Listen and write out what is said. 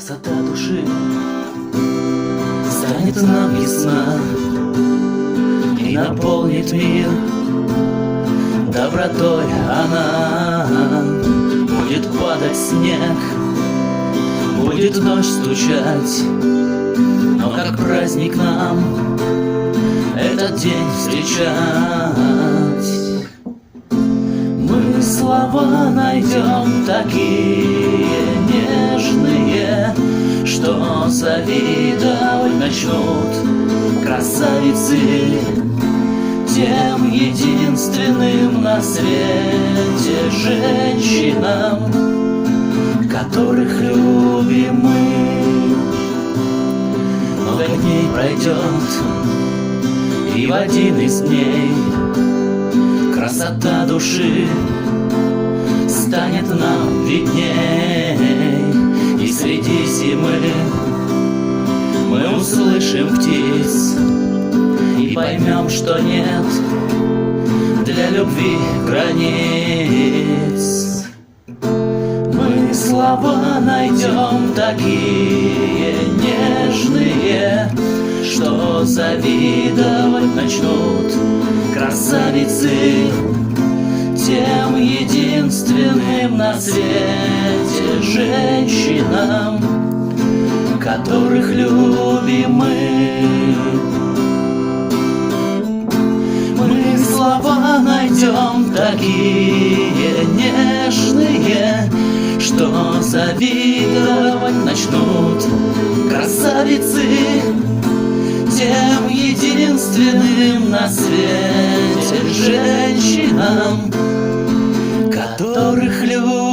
Красота души станет нам ясна и наполнит мир добротой. Она будет падать снег, будет дождь стучать, но как праздник нам этот день встречать. Мы слова найдем такие нежные, что завидовать начнут красавицы тем единственным на свете женщинам, которых любим мы. Много дней пройдет, и в один из дней красота души станет нам видней. И среди зимы мы услышим птиц и поймем, что нет для любви границ. Мы слова найдем такие нежные, что завидовать начнут красавицы тем единственным на свете женщинам, которых любим мы. Мы слова найдем такие нежные, что завидовать начнут красавицы тем единственным на свете женщинам, которых любим.